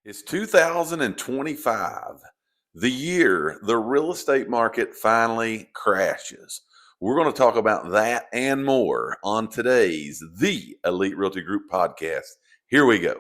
It's 2025, the year the real estate market finally crashes. We're going to talk about that and more on today's The Elite Realty Group Podcast. Here we go.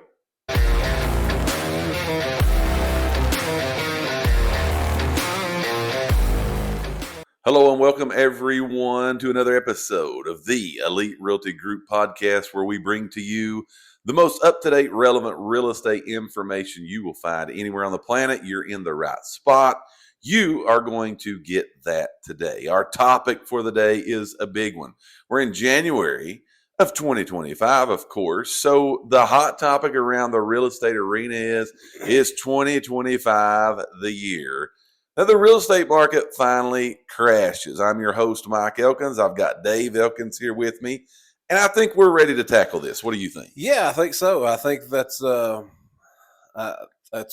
Hello and welcome everyone to another episode of The Elite Realty Group Podcast, where we bring to you the most up-to-date, relevant real estate information you will find anywhere on the planet. You're in the right spot. You are going to get that today. Our topic for the day is a big one. We're in January of 2025, of course. So the hot topic around the real estate arena is 2025, the year that the real estate market finally crashes. I'm your host, Mike Elkins. I've got Dave Elkins here with me. And I think we're ready to tackle this. What do you think? Yeah, I think so. I think that's a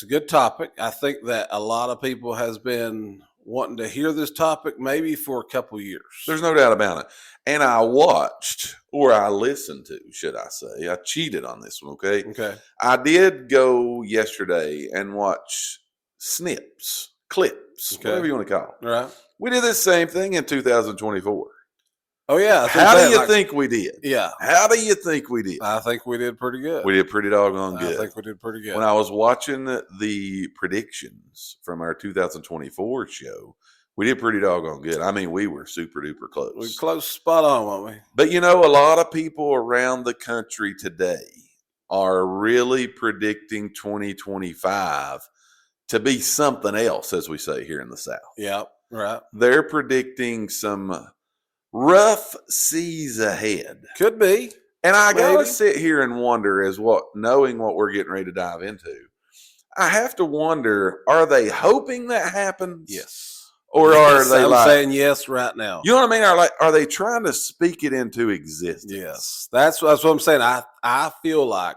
good topic. I think that a lot of people has been wanting to hear this topic maybe for a couple years. There's no doubt about it. And I watched, or I listened to, should I say. I cheated on this one, okay? Okay. I did go yesterday and watch clips, whatever you want to call it. Right. We did this same thing in 2024. Oh, yeah. How do you think we did? Yeah. How do you think we did? I think we did pretty good. We did pretty doggone good. I think we did pretty good. When I was watching the predictions from our 2024 show, we did pretty doggone good. I mean, we were super duper close. We close spot on, weren't we? But you know, a lot of people around the country today are really predicting 2025 to be something else, as we say here in the South. Yeah, right. They're predicting some rough seas ahead. Could be. And I gotta sit here and wonder, knowing what we're getting ready to dive into, I have to wonder, are they hoping that happens? Yes. Or are they I'm saying yes right now. You know what I mean? Are they trying to speak it into existence? Yes. That's what I'm saying. I feel like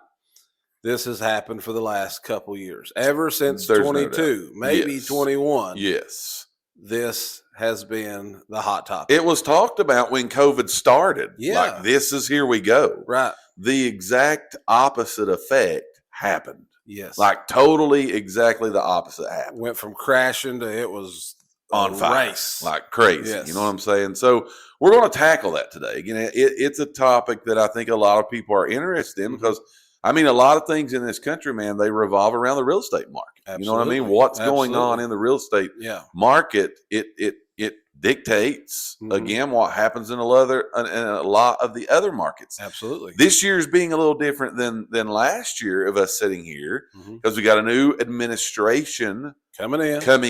this has happened for the last couple years. Ever since 22, maybe 21. Yes. This has been the hot topic. It was talked about when COVID started. Yeah. Like, this is here we go. Right. The exact opposite effect happened. Yes. Like, totally exactly the opposite happened. Went from crashing to it was on fire. Race. Like crazy. Yes. You know what I'm saying? So we're going to tackle that today. Again, it's a topic that I think a lot of people are interested in because, I mean, a lot of things in this country, man, they revolve around the real estate market. Absolutely. You know what I mean? What's going on in the real estate market? It dictates again what happens in a lot of the other markets. Absolutely. This year's being a little different than last year of us sitting here because we got a new administration coming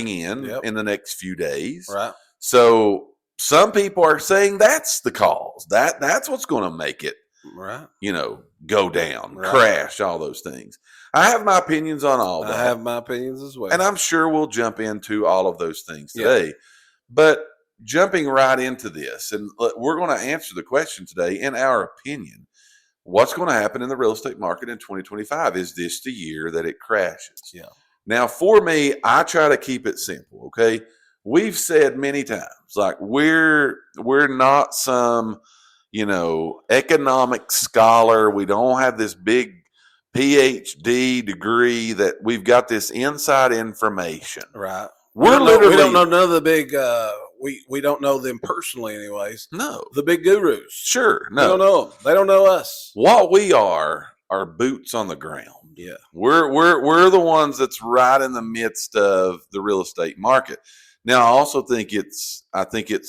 in the next few days. Right. So some people are saying that's the cause. That's what's going to make it. Right. Go down, crash, all those things. I have my opinions on all that. I have my opinions as well. And I'm sure we'll jump into all of those things today. Yeah. But jumping right into this, and we're going to answer the question today, in our opinion, what's going to happen in the real estate market in 2025? Is this the year that it crashes? Yeah. Now, for me, I try to keep it simple, okay? We've said many times, like, we're not some economic scholar. We don't have this big PhD degree that we've got this inside information. We Literally, don't know none of the big, we don't know them personally anyways. No. The big gurus. Sure. No. We don't know them. They don't know us. What we are boots on the ground. Yeah. We're the ones that's right in the midst of the real estate market. Now, I also think it's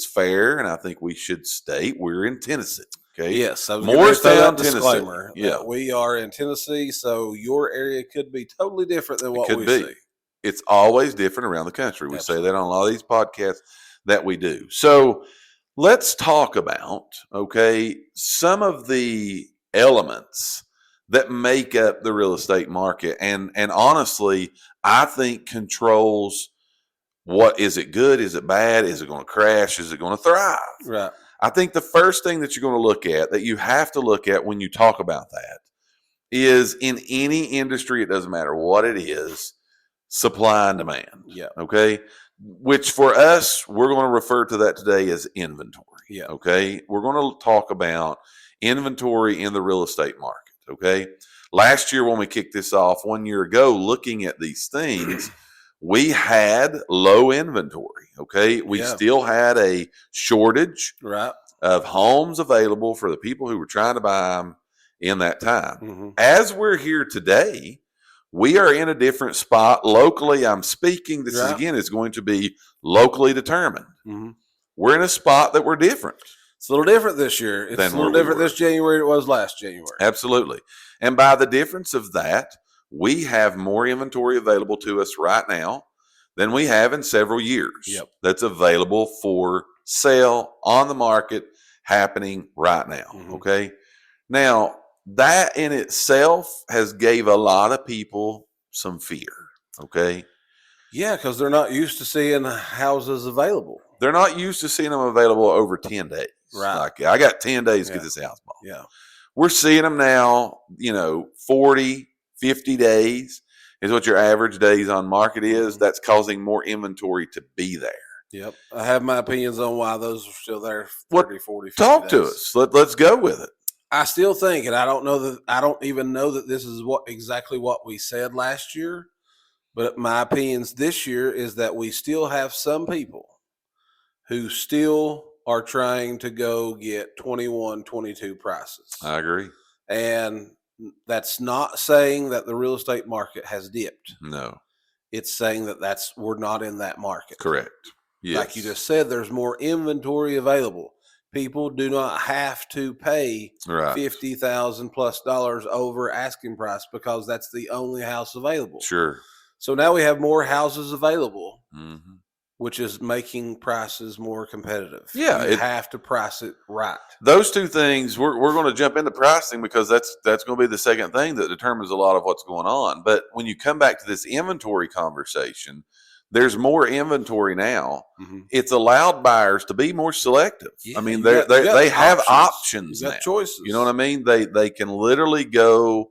fair, and I think we should state we're in Tennessee. Okay. Yes. Morristown, disclaimer. Tennessee. Yeah. We are in Tennessee, so your area could be totally different than what we see. It's always different around the country. We say that on a lot of these podcasts that we do. So let's talk about, some of the elements that make up the real estate market. And honestly, I think controls what is it good? Is it bad? Is it going to crash? Is it going to thrive? Right. I think the first thing that you're going to look at, that you have to look at when you talk about that, is in any industry, it doesn't matter what it is, supply and demand. Yeah. Okay. Which for us, we're going to refer to that today as inventory. Yeah. Okay. We're going to talk about inventory in the real estate market. Okay. last year when we kicked this off 1 year ago, looking at these things, we had low inventory. Okay. We still had a shortage of homes available for the people who were trying to buy them in that time. As we're here today, we are in a different spot locally. I'm speaking. This is, again, is going to be locally determined. We're in a spot that we're different. It's a little different this year. It's a little different this January than it was last January. Absolutely. And by the difference of that, we have more inventory available to us right now than we have in several years. That's available for sale on the market happening right now. Okay. Now, that in itself has gave a lot of people some fear. Okay. Yeah, because they're not used to seeing houses available. They're not used to seeing them available over 10 days. Like, I got 10 days to get this house bought. We're seeing them now, 40, 50 days is what your average days on market is. That's causing more inventory to be there. I have my opinions on why those are still there 30, 40, 50 Talk days. to us. Let's go with it. I still think, and I don't even know that this is exactly what we said last year, but my opinions this year is that we still have some people who still are trying to go get 21, 22 prices. I agree. And that's not saying that the real estate market has dipped. No. It's saying that we're not in that market. Correct. Yes. Like you just said, there's more inventory available. People do not have to pay $50,000 plus over asking price because that's the only house available. Sure. So now we have more houses available, which is making prices more competitive. Yeah, you have to price it right. Those two things, we're going to jump into pricing because that's going to be the second thing that determines a lot of what's going on. But when you come back to this inventory conversation, there's more inventory now. It's allowed buyers to be more selective. I mean, they have options now. Choices. You know what I mean? They can literally go.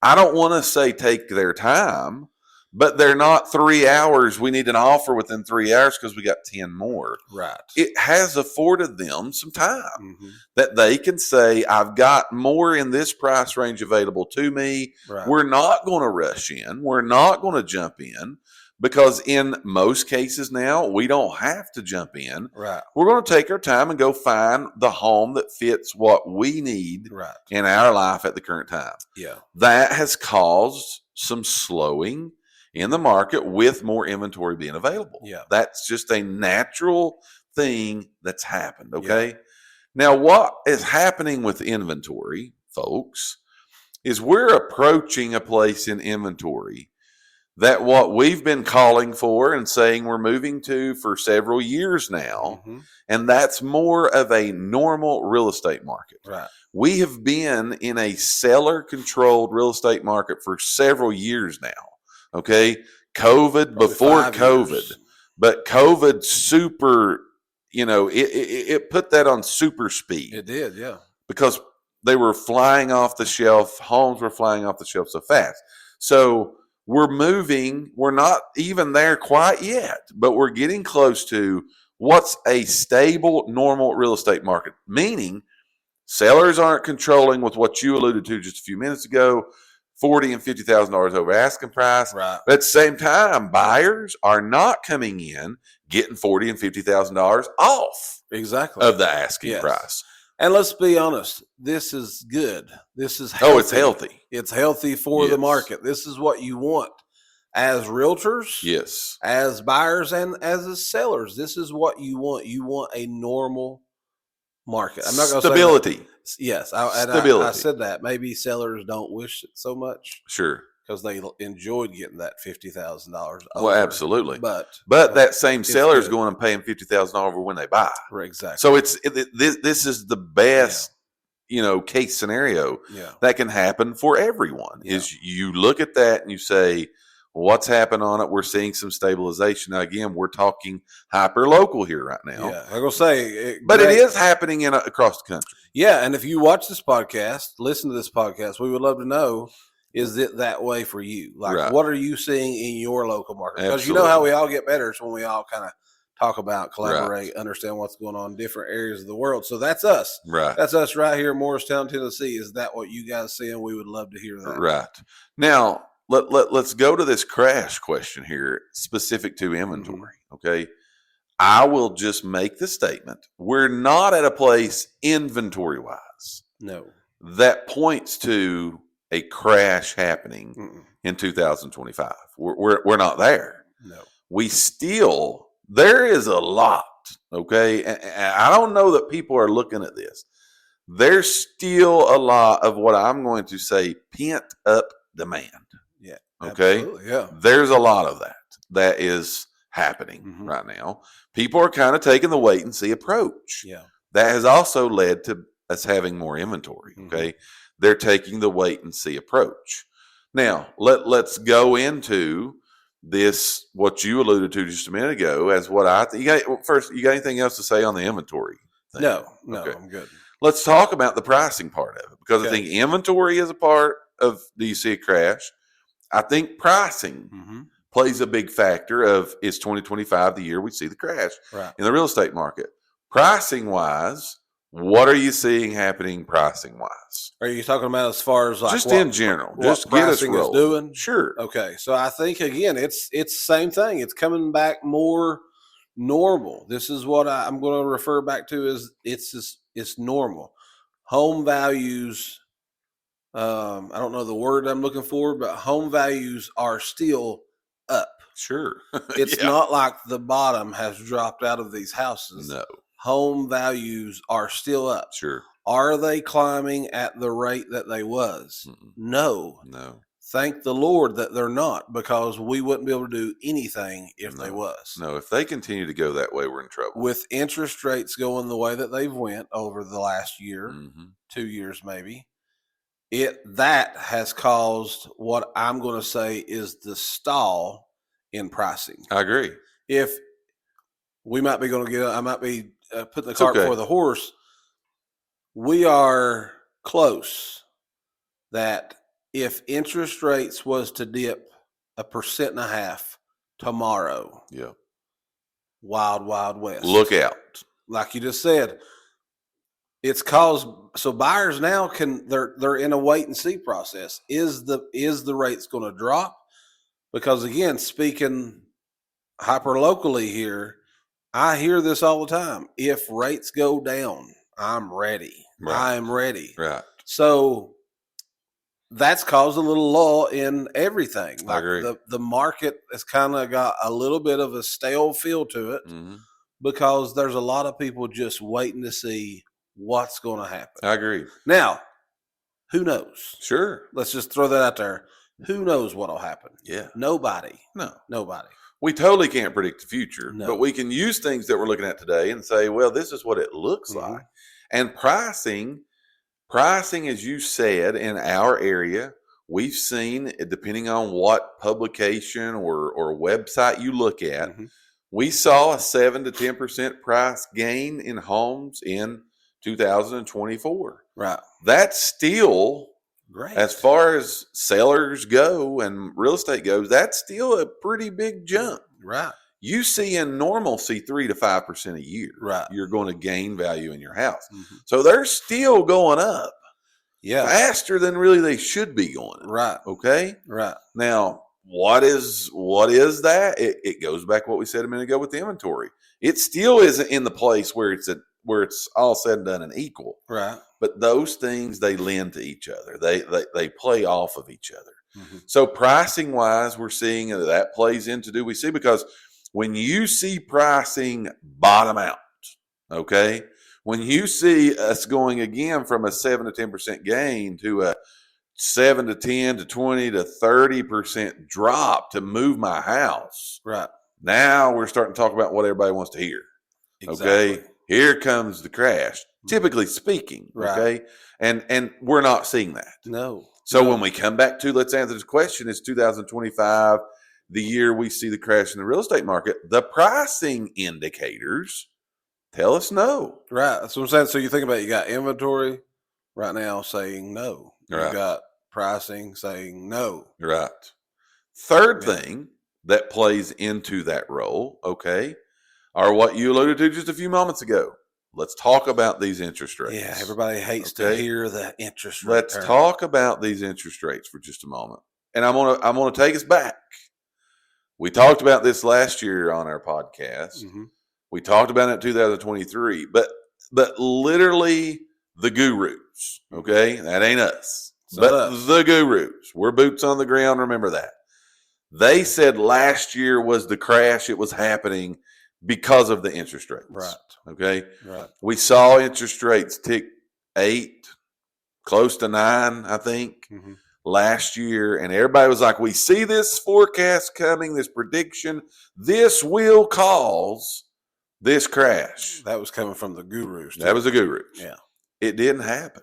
I don't want to say take their time, but they're not 3 hours. We need an offer within 3 hours because we got 10 more. Right. It has afforded them some time that they can say, I've got more in this price range available to me. Right. We're not going to rush in. We're not going to jump in. Because in most cases now, we don't have to jump in. Right. We're going to take our time and go find the home that fits what we need in our life at the current time. Yeah. That has caused some slowing in the market with more inventory being available. Yeah. That's just a natural thing that's happened. Okay. Yeah. Now, what is happening with inventory, folks, is we're approaching a place in inventory that what we've been calling for and saying we're moving to for several years now, and that's more of a normal real estate market. Right. We have been in a seller-controlled real estate market for several years now, okay? COVID, probably before COVID, years. But COVID super, it put that on super speed. It did, yeah. Because they were flying off the shelf, homes were flying off the shelf so fast. So we're moving. We're not even there quite yet, but we're getting close to what's a stable, normal real estate market, meaning sellers aren't controlling with what you alluded to just a few minutes ago, $40,000 and $50,000 over asking price. Right. But at the same time, buyers are not coming in getting $40,000 and $50,000 off exactly of the asking price. And let's be honest, this is good. This is healthy. Oh, it's healthy. It's healthy for the market. This is what you want as realtors, yes, as buyers, and as sellers. This is what you want. You want a normal market. I'm not going to say stability. Yes, stability. I said that. Maybe sellers don't wish it so much. Sure. Because they enjoyed getting that $50,000. Well, absolutely. But that same seller is going and paying $50,000 over when they buy. Right, exactly. So this is the best, case scenario that can happen for everyone. Yeah. Is you look at that and you say, what's happened on it? We're seeing some stabilization. Now, again, we're talking hyper local here right now. Yeah, I'm gonna say, it is happening across the country. Yeah, and if you watch this podcast, listen to this podcast, we would love to know. Is it that way for you? Like, what are you seeing in your local market? Because you know how we all get better is when we all kind of talk about, collaborate, understand what's going on in different areas of the world. So that's us. Right. That's us right here in Morristown, Tennessee. Is that what you guys seeing? We would love to hear that. Right. Now, let's go to this crash question here, specific to inventory. Okay. I will just make the statement. We're not at a place inventory wise. No. That points to a crash happening in 2025. We're not there. No. There is a lot. Okay. And I don't know that people are looking at this. There's still a lot of what I'm going to say pent up demand. Yeah. Okay. Yeah. There's a lot of that is happening right now. People are kind of taking the wait and see approach. Yeah. That has also led to us having more inventory. Okay. They're taking the wait and see approach. Now, let's go into this, what you alluded to just a minute ago, as what I think. You got anything else to say on the inventory thing? No, Okay. I'm good. Let's talk about the pricing part of it, because I think inventory is a part of, do you see a crash? I think pricing plays a big factor of, is 2025 the year we see the crash in the real estate market? Pricing wise, what are you seeing happening pricing wise? Are you talking about as far as like just in general? Just what get us pricing rolling. is doing? Sure. Okay. So I think again, it's the same thing. It's coming back more normal. This is what I'm going to refer back to as it's normal. Home values. I don't know the word I'm looking for, but home values are still up. Sure. It's not like the bottom has dropped out of these houses. No. Home values are still up. Sure. Are they climbing at the rate that they was? No. Thank the Lord that they're not, because we wouldn't be able to do anything if they was. No, if they continue to go that way, we're in trouble. With interest rates going the way that they've went over the last year, 2 years maybe, that has caused what I'm going to say is the stall in pricing. I agree. If we might be going to I might be putting the cart before the horse. We are close that if interest rates was to dip 1.5% tomorrow, wild, wild west. Look out. Like you just said, it's caused, so buyers now they're in a wait and see process. Is the rates going to drop? Because again, speaking hyper locally here, I hear this all the time. If rates go down, I'm ready. I am ready. Right. So that's caused a little lull in everything. I agree. The market has kind of got a little bit of a stale feel to it because there's a lot of people just waiting to see what's going to happen. I agree. Now, who knows? Sure. Let's just throw that out there. Who knows what'll happen? Yeah. Nobody. No. Nobody. We totally can't predict the future, but we can use things that we're looking at today and say, well, this is what it looks like. And pricing, as you said, in our area, we've seen, depending on what publication or website you look at, we saw a 7 to 10% price gain in homes in 2024. Right. That's still great. As far as sellers go and real estate goes, that's still a pretty big jump. Right. You see in normalcy 3 to 5% a year. Right. You're going to gain value in your house. So they're still going up. Yeah. Faster than really they should be going up. Right. Okay. Right. Now, what is that? It goes back to what we said a minute ago with the inventory. It still isn't in the place where it's all said and done and equal. Right. But those things, they lend to each other. They play off of each other. So pricing wise, we're seeing that plays into, do we see? Because when you see pricing bottom out, okay, when you see us going again from a 7 to 10% gain to a 7 to 10 to 20 to 30% drop to move my house. Right. Now we're starting to talk about what everybody wants to hear. Exactly. Okay. Here comes the crash, typically speaking. Right. Okay. And we're not seeing that. No. So when we come back to, let's answer this question, is 2025 the year we see the crash in the real estate market? The pricing indicators tell us no. Right. That's what I'm saying. So you think about it, you got inventory right now saying no. Right. You got pricing saying no. Right. Third thing that plays into that role, okay, or what you alluded to just a few moments ago. Let's talk about these interest rates. Yeah, everybody hates to hear the interest rate. Let's talk about these interest rates for just a moment. And I'm gonna take us back. We talked about this last year on our podcast. Mm-hmm. We talked about it in 2023, but literally the gurus, okay? That ain't us. The gurus. We're boots on the ground, remember that. They said last year was the crash. It was happening because of the interest rates. Right. Okay? Right. We saw interest rates tick 8, close to 9, I think, last year. And everybody was like, we see this forecast coming, this prediction. This will cause this crash. That was coming from the gurus. That was the gurus. Yeah. It didn't happen.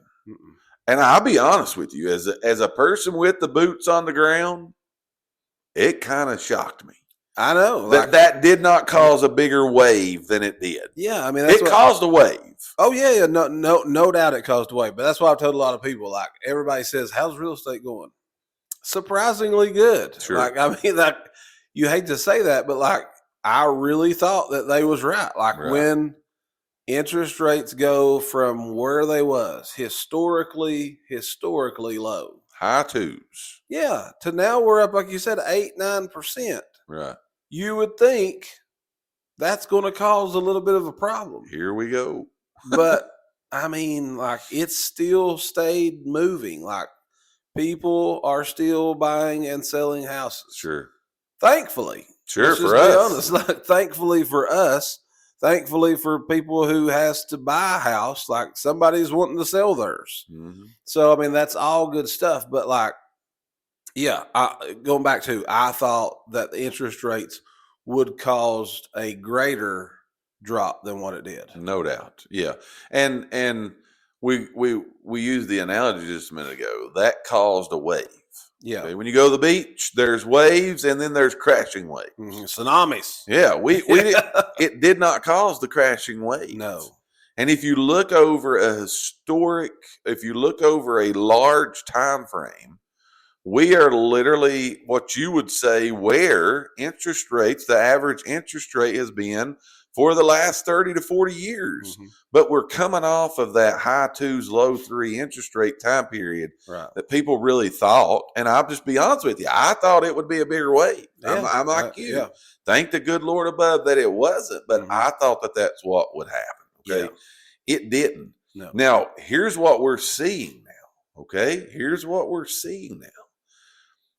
And I'll be honest with you, as a person with the boots on the ground, it kind of shocked me. I know. That did not cause a bigger wave than it did. Yeah, I mean, it caused a wave. Oh, yeah. No doubt it caused a wave. But that's why I've told a lot of people, like, everybody says, how's real estate going? Surprisingly good. Sure. Like, I mean, like, you hate to say that, but, like, I really thought that they was right. Like, when interest rates go from where they was, historically low. High 2s. Yeah, to now we're up, like you said, 8-9%. Right. You would think that's going to cause a little bit of a problem. Here we go. But, I mean, like, it's still stayed moving. Like, people are still buying and selling houses. Sure. Thankfully. Sure, for us. Be honest. Like, thankfully for us. Thankfully for people who has to buy a house, like somebody's wanting to sell theirs. So, I mean, that's all good stuff. But, like, yeah, going back to, I thought that the interest rates would cause a greater drop than what it did. No doubt. Yeah. And we used the analogy just a minute ago. That caused a wave. Yeah. Okay? When you go to the beach, there's waves and then there's crashing waves. Tsunamis. Yeah. It did not cause the crashing waves. No. And if you look over a large time frame, we are literally what you would say where interest rates, the average interest rate has been for the last 30 to 40 years. But we're coming off of that high 2s, low 3 interest rate time period that people really thought. And I'll just be honest with you, I thought it would be a bigger wave. Yeah. I'm like you. Yeah. Thank the good Lord above that it wasn't. But I thought that that's what would happen. Okay. Yeah. It didn't. No. Now, here's what we're seeing now. Okay. Here's what we're seeing now.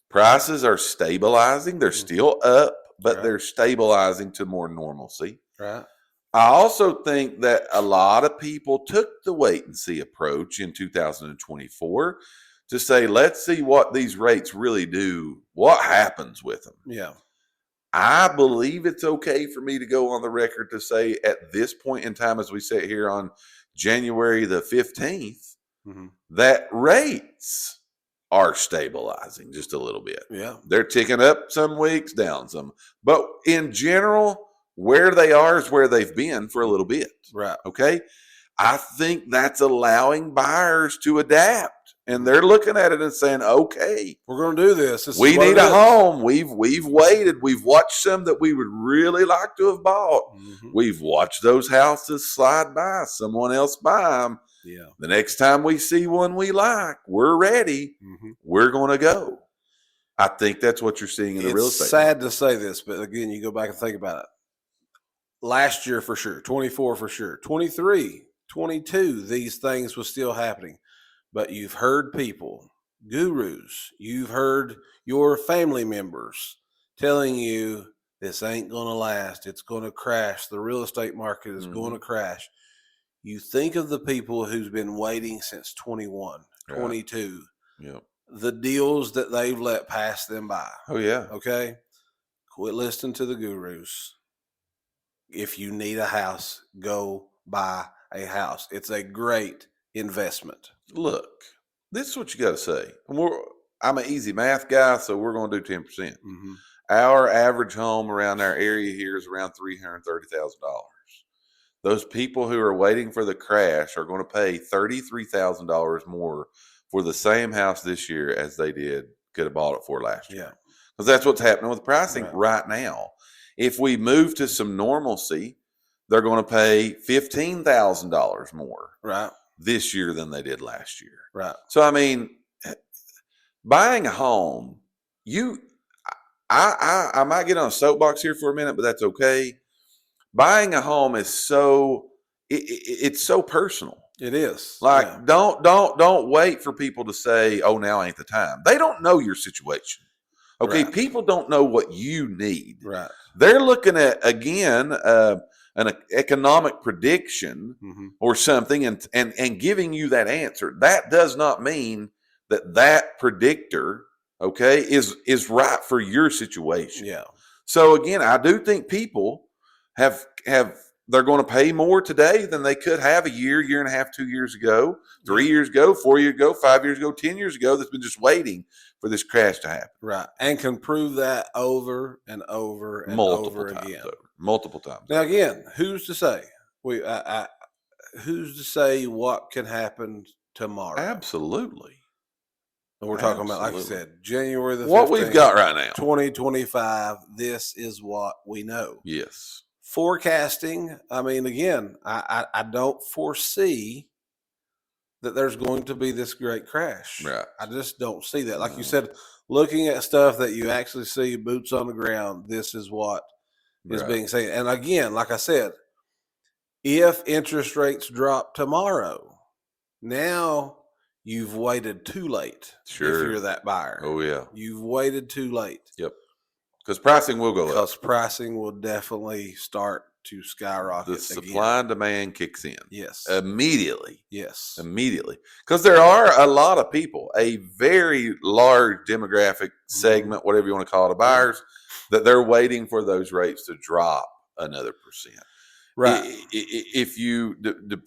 Prices are stabilizing. They're still up, but they're stabilizing to more normalcy. Right. I also think that a lot of people took the wait and see approach in 2024 to say, let's see what these rates really do. What happens with them? Yeah. I believe it's okay for me to go on the record to say at this point in time, as we sit here on January the 15th, that rates are stabilizing just a little bit. Yeah. They're ticking up some weeks, down some. But in general, where they are is where they've been for a little bit. Right. Okay. I think that's allowing buyers to adapt. And they're looking at it and saying, okay, we're going to do this. We need a home. We've waited. We've watched some that we would really like to have bought. We've watched those houses slide by. Someone else buy them. Yeah. The next time we see one we like, we're ready. We're going to go. I think that's what you're seeing in the real estate. It's sad to say this, but again, you go back and think about it. Last year for sure, 24 for sure, 23, 22, these things was still happening. But you've heard people, gurus, you've heard your family members telling you this ain't going to last. It's going to crash. The real estate market is going to crash. You think of the people who's been waiting since 21, 22, the deals that they've let pass them by. Oh, yeah. Okay? Quit listening to the gurus. If you need a house, go buy a house. It's a great investment. Look, this is what you got to say. I'm an easy math guy, so we're going to do 10%. Our average home around our area here is around $330,000. Those people who are waiting for the crash are going to pay $33,000 more for the same house this year as they could have bought it for last year. Because that's what's happening with pricing right now. If we move to some normalcy, they're going to pay $15,000 more Right. this year than they did last year. Right. So, I mean, buying a home, I might get on a soapbox here for a minute, but that's okay. Buying a home is it's so personal. It is. Like, yeah. don't wait for people to say, "Oh, now ain't the time." They don't know your situation. Okay, Right. people don't know what you need. Right. They're looking at, again, an economic prediction or something, and giving you that answer. That does not mean that predictor, okay, is right for your situation. Yeah. So again, I do think people have they're going to pay more today than they could have a year and a half, 2 years ago, 3 years ago, 4 years ago, 5 years ago, 10 years ago. That's been just waiting for this crash to happen. Right. And can prove that over and over and over again. Multiple times. Now, again, who's to say? Who's to say what can happen tomorrow? Absolutely. And we're talking about, like I said, January the 15th. What we've got right now. 2025. This is what we know. Yes. Forecasting. I mean, again, I don't foresee that there's going to be this great crash. Right. I just don't see that. Like you said, looking at stuff that you actually see, boots on the ground, this is what is being said. And again, like I said, if interest rates drop tomorrow, now you've waited too late. Sure. If you're that buyer. Oh, yeah. You've waited too late. Yep. Because pricing will go up. Because pricing will definitely start to skyrocket. The supply and demand kicks in. Yes. Immediately. Yes. Immediately. Because there are a lot of people, a very large demographic segment, whatever you want to call it, of buyers, that they're waiting for those rates to drop another percent. Right. If you,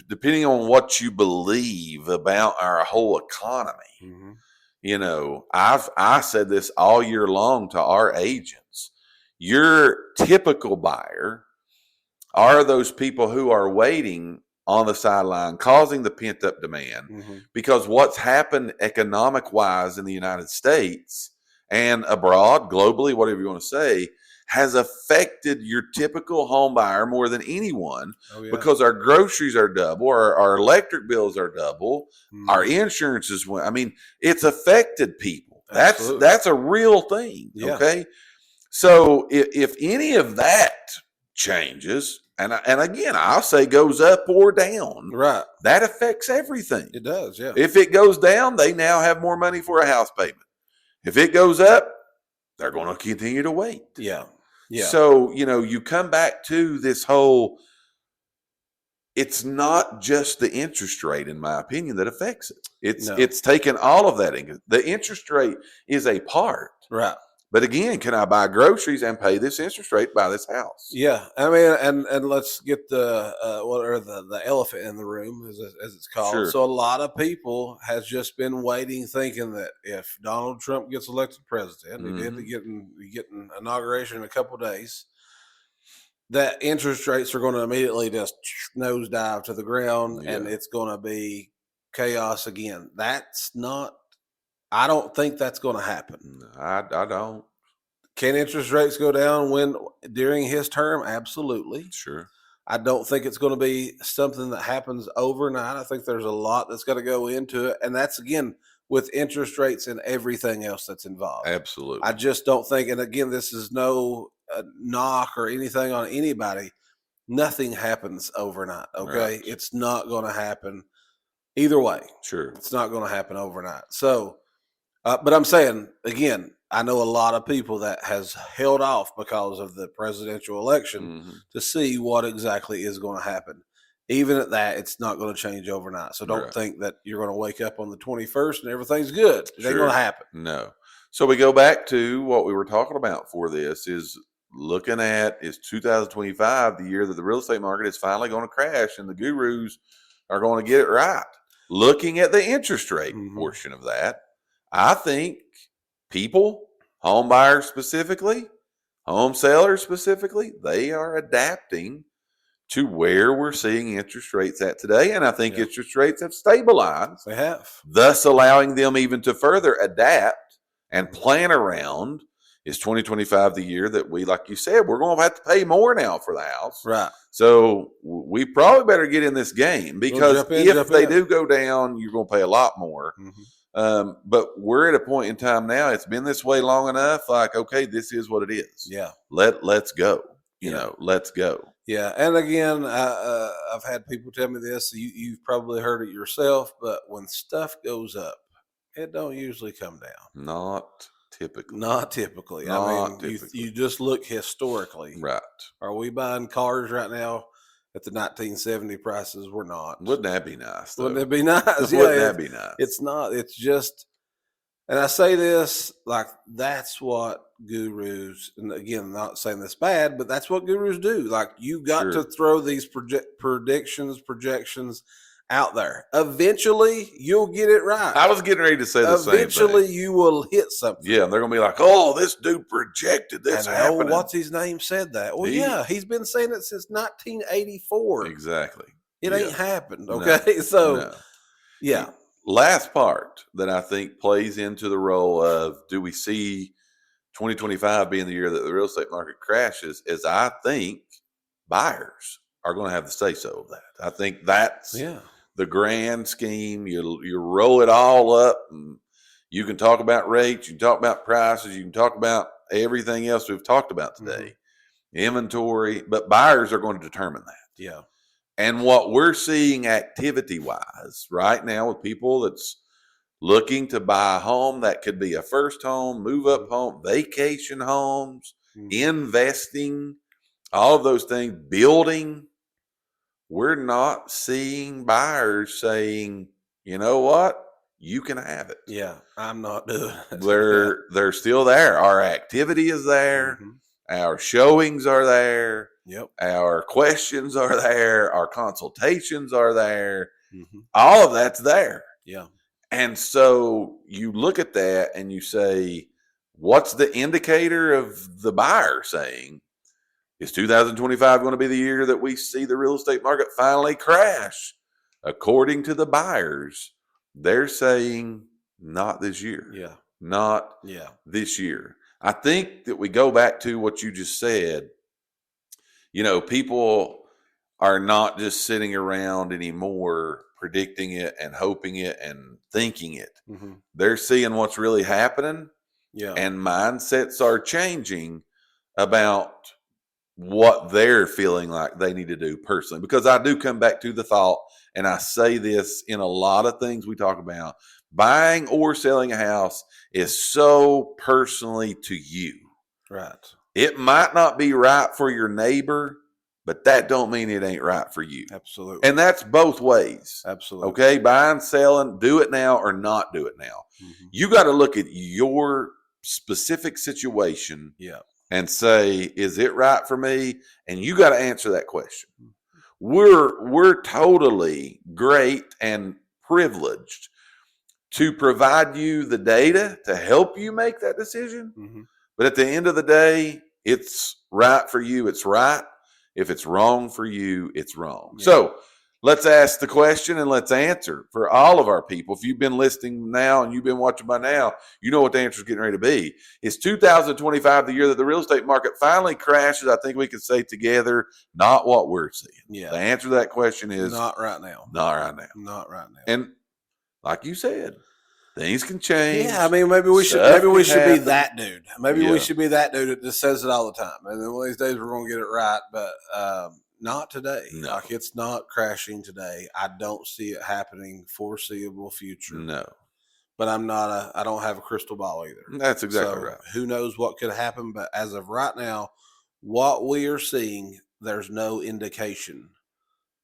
depending on what you believe about our whole economy, you know, I said this all year long to our agents. Your typical buyer are those people who are waiting on the sideline, causing the pent up demand, because what's happened economic wise in the United States and abroad, globally, whatever you want to say, has affected your typical home buyer more than anyone, because our groceries are double, our electric bills are double, our insurance is one. I mean, it's affected people. That's a real thing. Yeah. Okay. So if any of that changes, and again, I'll say goes up or down, Right. that affects everything. It does. Yeah. If it goes down, they now have more money for a house payment. If it goes up, they're going to continue to wait. Yeah. Yeah. So, you know, you come back to this whole, it's not just the interest rate, in my opinion, that affects it. It's taken all of that. The interest rate is a part. Right. But again, can I buy groceries and pay this interest rate, buy this house? Yeah. I mean, and let's get the elephant in the room, as it's called. Sure. So a lot of people has just been waiting, thinking that if Donald Trump gets elected president, he did getting inauguration in a couple of days, that interest rates are going to immediately just nosedive to the ground, and it's going to be chaos again. That's not. I don't think that's going to happen. I don't. Can interest rates go down during his term? Absolutely. Sure. I don't think it's going to be something that happens overnight. I think there's a lot that's got to go into it. And that's, again, with interest rates and everything else that's involved. Absolutely. I just don't think, and again, this is no knock or anything on anybody. Nothing happens overnight, okay? Right. It's not going to happen either way. Sure. It's not going to happen overnight. So, but I'm saying, again, I know a lot of people that has held off because of the presidential election to see what exactly is going to happen. Even at that, it's not going to change overnight. So don't think that you're going to wake up on the 21st and everything's good. It ain't going to happen. No. So we go back to what we were talking about for this, is looking at, is 2025 the year that the real estate market is finally going to crash and the gurus are going to get it right. Looking at the interest rate portion of that, I think people, home buyers specifically, home sellers specifically, they are adapting to where we're seeing interest rates at today. And I think interest rates have stabilized. They have. Thus allowing them even to further adapt and plan around is 2025 the year that we, like you said, we're going to have to pay more now for the house. Right. So we probably better get in this game, because if they do go down, you're going to pay a lot more. Mm-hmm. But we're at a point in time now. It's been this way long enough. Like, okay, this is what it is. Yeah. Let's go. Let's go. Yeah. And again, I've had people tell me this. You've probably heard it yourself, but when stuff goes up, it don't usually come down. Not typically. You just look historically. Right. Are we buying cars right now at the 1970 prices? We're not. Wouldn't that be nice? Though? Wouldn't it be nice? Wouldn't that be nice? It's not. It's just, and I say this like that's what gurus, and again, I'm not saying this bad, but that's what gurus do. Like you got to throw these projections out there. Eventually, you'll get it right. I was getting ready to say the same thing. Eventually, you will hit something. Yeah, they're going to be like, oh, this dude projected this happening. What's his name said that? Well, he's been saying it since 1984. Exactly. It ain't happened, okay? No. Yeah. Last part that I think plays into the role of do we see 2025 being the year that the real estate market crashes is I think buyers are going to have the say-so of that. I think that's the grand scheme. You roll it all up, and you can talk about rates, you can talk about prices, you can talk about everything else we've talked about today, inventory, but buyers are going to determine that. Yeah. And what we're seeing activity-wise right now with people that's looking to buy a home, that could be a first home, move-up home, vacation homes, investing, all of those things, building, we're not seeing buyers saying, you know what, you can have it. Yeah, I'm not doing it. They're still there. Our activity is there. Our showings are there. Yep. Our questions are there. Our consultations are there. All of that's there. Yeah. And so you look at that and you say, what's the indicator of the buyer saying? Is 2025 going to be the year that we see the real estate market finally crash? According to the buyers, they're saying not this year. Yeah. Not this year. I think that we go back to what you just said. People are not just sitting around anymore predicting it and hoping it and thinking it. They're seeing what's really happening. Yeah. And mindsets are changing about what they're feeling like they need to do personally. Because I do come back to the thought, and I say this in a lot of things we talk about, buying or selling a house is so personally to you. Right. It might not be right for your neighbor, but that don't mean it ain't right for you. Absolutely. And that's both ways. Absolutely. Okay, buying, selling, do it now or not do it now. You got to look at your specific situation. Yeah. And say, is it right for me? And you got to answer that question. We're totally great and privileged to provide you the data to help you make that decision. But at the end of the day, it's right for you. It's right. If it's wrong for you, it's wrong. Yeah. So let's ask the question and let's answer for all of our people. If you've been listening now and you've been watching by now, you know what the answer is getting ready to be. Is 2025 the year that the real estate market finally crashes? I think we can say together, not what we're seeing. Yeah. The answer to that question is not right now. Not right now. Not right now. And like you said, things can change. Yeah, I mean, maybe we should be that dude. Maybe we should be that dude that just says it all the time. And then one of these days we're going to get it right. But not today. No. Like it's not crashing today. I don't see it happening foreseeable future. No. But I don't have a crystal ball either. That's exactly right. Who knows what could happen? But as of right now, what we are seeing, there's no indication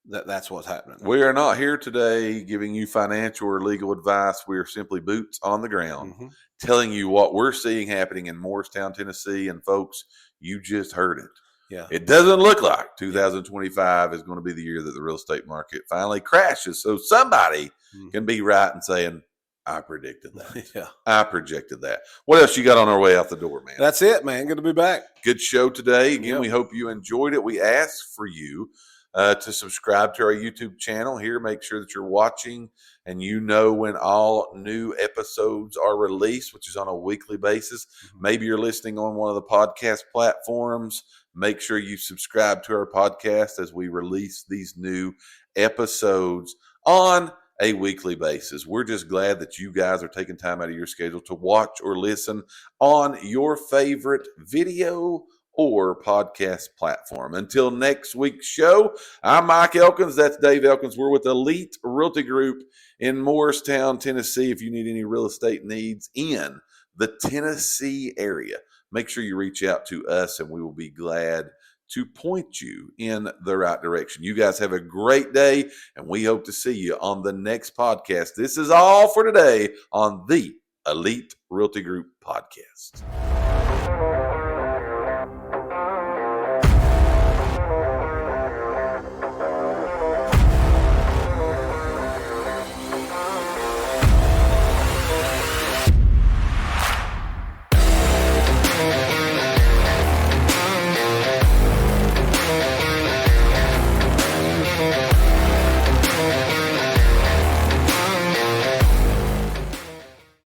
that that's what's happening. We are not here today giving you financial or legal advice. We are simply boots on the ground, telling you what we're seeing happening in Morristown, Tennessee. And folks, you just heard it. Yeah. It doesn't look like 2025 is going to be the year that the real estate market finally crashes. So somebody can be right in saying, I predicted that. Yeah. I projected that. What else you got on our way out the door, man? That's it, man. Good to be back. Good show today. Again, we hope you enjoyed it. We asked for you to subscribe to our YouTube channel here. Make sure that you're watching and you know when all new episodes are released, which is on a weekly basis. Maybe you're listening on one of the podcast platforms. Make sure you subscribe to our podcast as we release these new episodes on a weekly basis. We're just glad that you guys are taking time out of your schedule to watch or listen on your favorite video or podcast platform. Until next week's show, I'm Mike Elkins. That's Dave Elkins. We're with Elite Realty Group in Morristown, Tennessee. If you need any real estate needs in the Tennessee area, make sure you reach out to us and we will be glad to point you in the right direction. You guys have a great day, and we hope to see you on the next podcast. This is all for today on the Elite Realty Group Podcast.